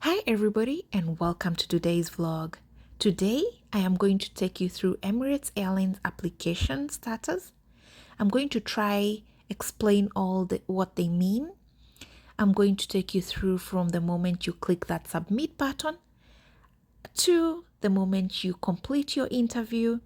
Hi everybody and welcome to today's vlog. Today I am going to take you through Emirates Airlines application status. I'm going to try explain what they mean. I'm going to take you through from the moment you click that submit button to the moment you complete your interview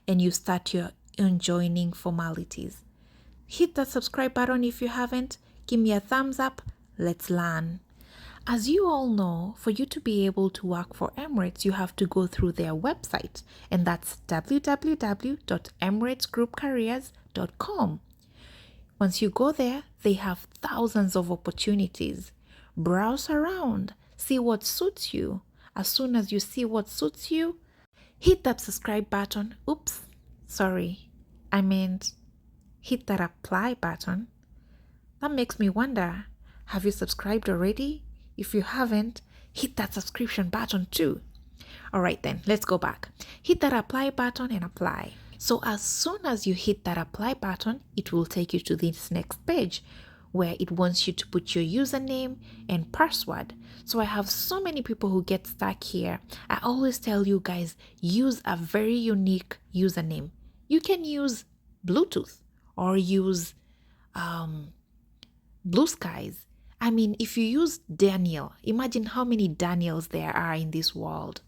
and you start your joining formalities. Hit that subscribe button if you haven't. Give me a thumbs up. Let's learn. As you all know, for you to be able to work for Emirates, you have to go through their website, and that's www.emiratesgroupcareers.com. Once you go there, they have thousands of opportunities. Browse around, see what suits you. As soon as you see what suits you, hit that subscribe button. Oops, sorry, I meant hit that apply button. That makes me wonder, have you subscribed already? If you haven't, hit that subscription button too. All right then, let's go back. Hit that apply button and apply. So as soon as you hit that apply button, it will take you to this next page where it wants you to put your username and password. So I have so many people who get stuck here. I always tell you guys, use a very unique username. You can use Bluetooth or use Blue Skies. I mean, if you use Daniel, imagine how many Daniels there are in this world.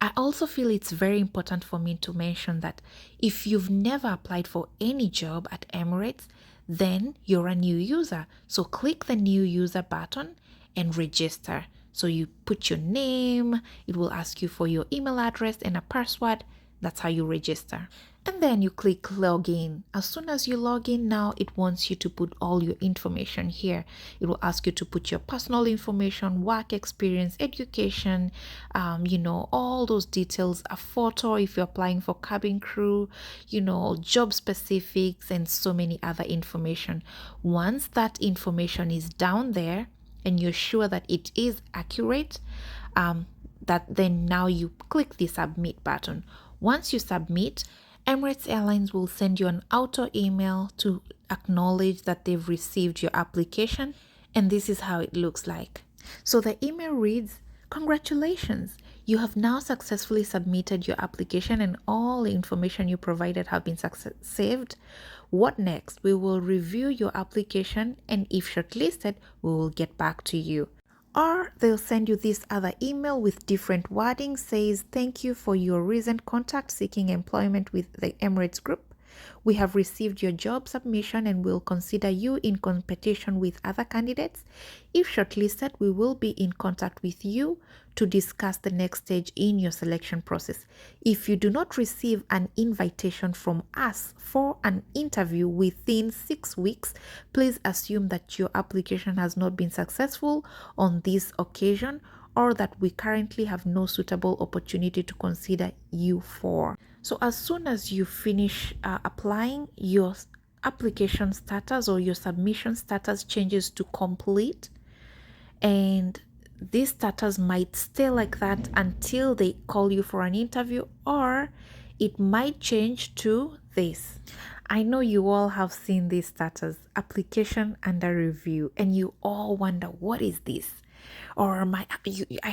I also feel it's very important for me to mention that if you've never applied for any job at Emirates, then you're a new user. So click the new user button and register. So you put your name, it will ask you for your email address and a password. That's how you register. And then you click login. As soon as you log in now, it wants you to put all your information here. It will ask you to put your personal information, work experience, education, all those details, a photo if you're applying for cabin crew, job specifics, and so many other information. Once that information is down there and you're sure that it is accurate, then now you click the submit button. Once you submit, Emirates Airlines will send you an auto email to acknowledge that they've received your application, and this is how it looks like. So the email reads, "Congratulations, you have now successfully submitted your application and all the information you provided have been saved. What next? We will review your application, and if shortlisted, we will get back to you." Or they'll send you this other email with different wording, says, "Thank you for your recent contact seeking employment with the Emirates Group. We have received your job submission and will consider you in competition with other candidates. If shortlisted, we will be in contact with you to discuss the next stage in your selection process. If you do not receive an invitation from us for an interview within 6 weeks, please assume that your application has not been successful on this occasion or that we currently have no suitable opportunity to consider you for." So as soon as you finish applying, your application status or your submission status changes to complete, and this status might stay like that until they call you for an interview, or it might change to this. I know you all have seen this status, application under review, and you all wonder, what is this? Or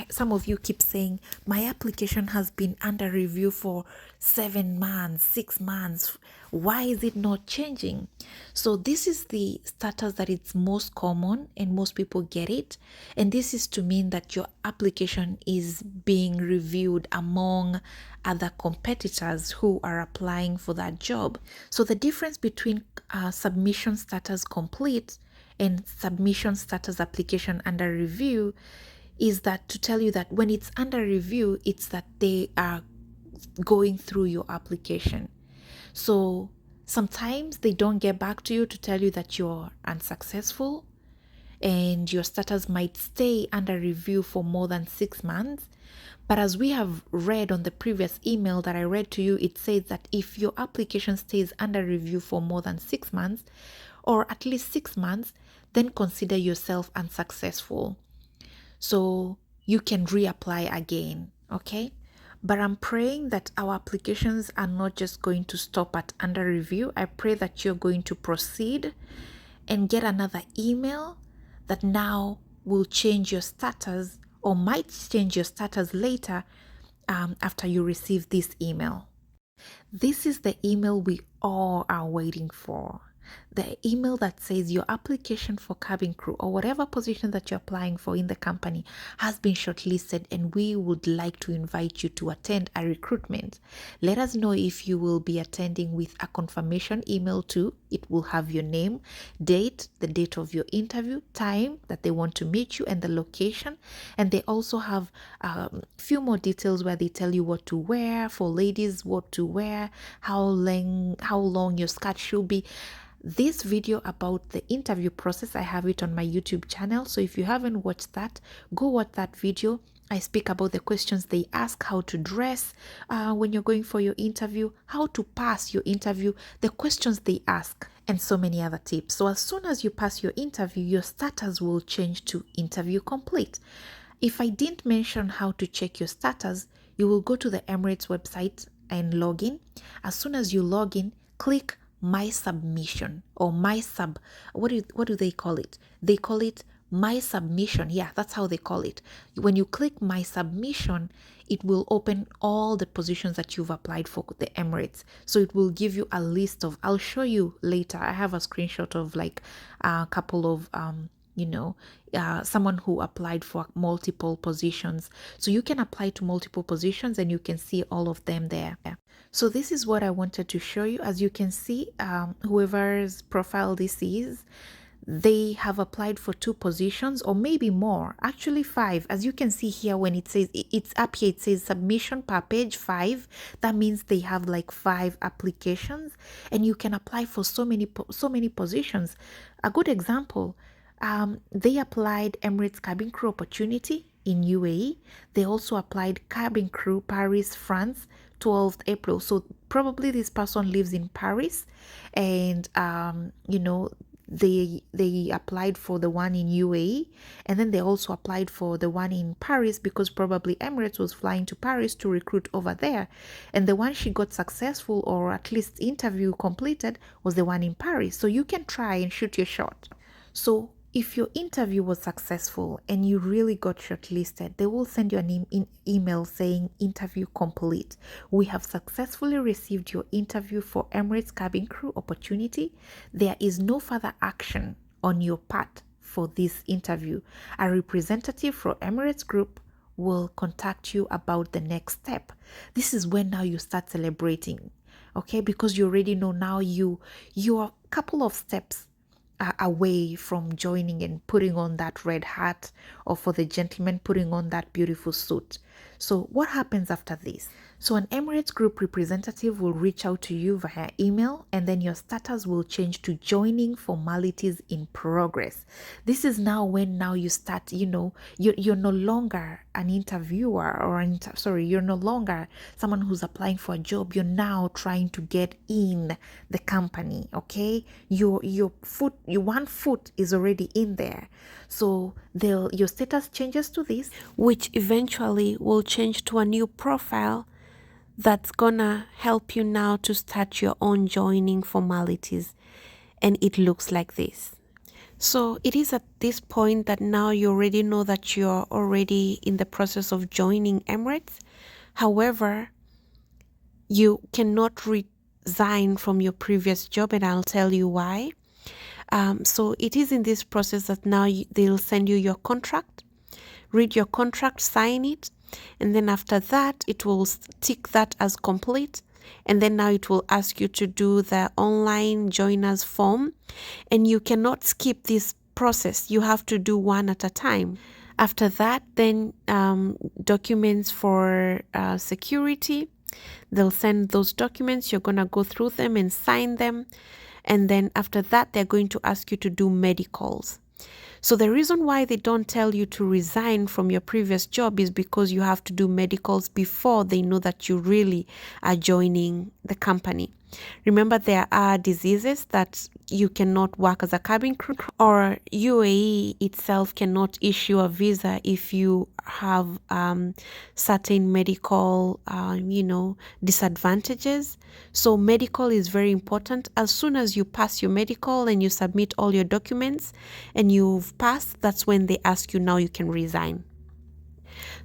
some of you keep saying, my application has been under review for 7 months, 6 months. Why is it not changing? So this is the status that it's most common and most people get it. And this is to mean that your application is being reviewed among other competitors who are applying for that job. So the difference between submission status complete and submission status application under review is that to tell you that when it's under review, it's that they are going through your application. So sometimes they don't get back to you to tell you that you're unsuccessful and your status might stay under review for more than 6 months. But as we have read on the previous email that I read to you, it says that if your application stays under review for more than 6 months, or at least 6 months, then consider yourself unsuccessful. So you can reapply again, okay? But I'm praying that our applications are not just going to stop at under review. I pray that you're going to proceed and get another email that now will change your status or might change your status later after you receive this email. This is the email we all are waiting for. The email that says your application for cabin crew or whatever position that you're applying for in the company has been shortlisted, and we would like to invite you to attend a recruitment. Let us know if you will be attending with a confirmation email too. It will have your name, date, the date of your interview, time that they want to meet you, and the location. And they also have a few more details where they tell you what to wear. For ladies, what to wear, how long your skirt should be. This video about the interview process, I have it on my YouTube channel. So if you haven't watched that, go watch that video. I speak about the questions they ask, how to dress when you're going for your interview, how to pass your interview, the questions they ask, and so many other tips. So as soon as you pass your interview, your status will change to interview complete. If I didn't mention how to check your status, you will go to the Emirates website and log in. As soon as you log in, click my submission or what do they call it? They call it my submission. Yeah, that's how they call it. When you click my submission, it will open all the positions that you've applied for the Emirates. So it will give you a list of, I'll show you later. I have a screenshot of like a couple of someone who applied for multiple positions. So you can apply to multiple positions and you can see all of them there. So this is what I wanted to show you. As you can see, whoever's profile this is, they have applied for 2 positions or maybe more, actually 5. As you can see here, when it says it's up here, it says submission per page 5. That means they have like 5 applications and you can apply for so many positions. A good example, they applied Emirates cabin crew opportunity in UAE. They also applied cabin crew Paris, France, 12th April. So probably this person lives in Paris, and they applied for the one in UAE, and then they also applied for the one in Paris because probably Emirates was flying to Paris to recruit over there, and the one she got successful or at least interview completed was the one in Paris. So you can try and shoot your shot. So if your interview was successful and you really got shortlisted, they will send you an email saying interview complete. We have successfully received your interview for Emirates cabin crew opportunity. There is no further action on your part for this interview. A representative from Emirates Group will contact you about the next step. This is when now you start celebrating, okay? Because you already know now you are a couple of steps away from joining and putting on that red hat, or for the gentleman putting on that beautiful suit. So what happens after this? So an Emirates Group representative will reach out to you via email, and then your status will change to joining formalities in progress. This is now when now you start, you're no longer an interviewer or you're no longer someone who's applying for a job. You're now trying to get in the company, okay? Your one foot is already in there. So your status changes to this, which eventually will change to a new profile that's gonna help you now to start your own joining formalities, and it looks like this. So it is at this point that now you already know that you're already in the process of joining Emirates. However, you cannot resign from your previous job, and I'll tell you why. So it is in this process that now they'll send you your contract, read your contract, sign it, and then after that it will tick that as complete, and then now it will ask you to do the online joiners form, and you cannot skip this process. You have to do one at a time. After that, then documents for security, they'll send those documents. You're gonna go through them and sign them, and then after that they're going to ask you to do medicals. So the reason why they don't tell you to resign from your previous job is because you have to do medicals before they know that you really are joining the company. Remember, there are diseases that you cannot work as a cabin crew, or UAE itself cannot issue a visa if you have certain medical, disadvantages. So medical is very important. As soon as you pass your medical and you submit all your documents and you've passed, that's when they ask you now you can resign.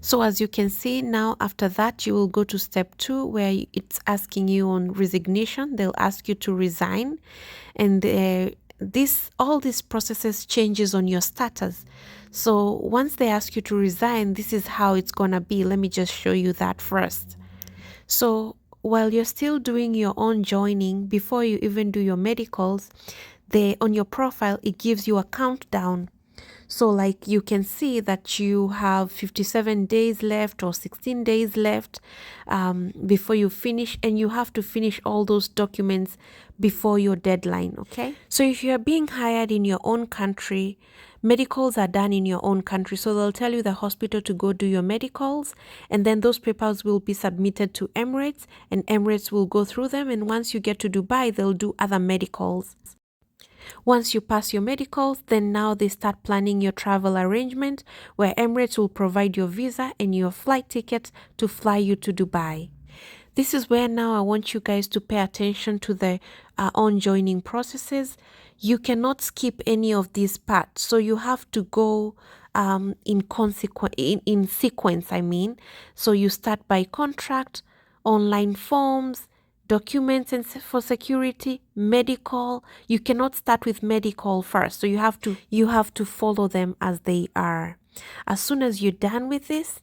So as you can see now, after that, you will go to step 2 where it's asking you on resignation. They'll ask you to resign, and all these processes changes on your status. So once they ask you to resign, this is how it's gonna be. Let me just show you that first. So while you're still doing your own joining, before you even do your medicals, on your profile, it gives you a countdown. So like you can see that you have 57 days left or 16 days left before you finish, and you have to finish all those documents before your deadline, okay? So if you are being hired in your own country, medicals are done in your own country. So they'll tell you the hospital to go do your medicals, and then those papers will be submitted to Emirates, and Emirates will go through them. And once you get to Dubai, they'll do other medicals. Once you pass your medicals, then now they start planning your travel arrangement, where Emirates will provide your visa and your flight ticket to fly you to Dubai. This is where now I want you guys to pay attention to the on-joining processes. You cannot skip any of these parts, so you have to go in sequence, I mean. So you start by contract, online forms, documents and for security, medical. You cannot start with medical first, so you have to follow them as they are. As soon as you're done with this,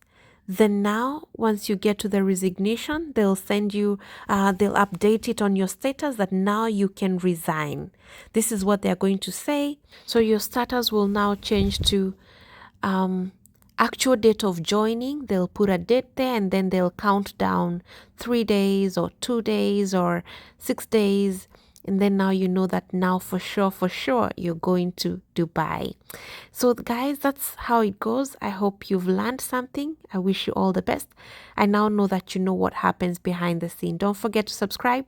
then now once you get to the resignation, they'll send you they'll update it on your status that now you can resign. This is what they're going to say. So your status will now change to actual date of joining. They'll put a date there, and then they'll count down 3 days or 2 days or 6 days. And then now you know that now for sure, you're going to Dubai. So guys, that's how it goes. I hope you've learned something. I wish you all the best. I now know that you know what happens behind the scene. Don't forget to subscribe.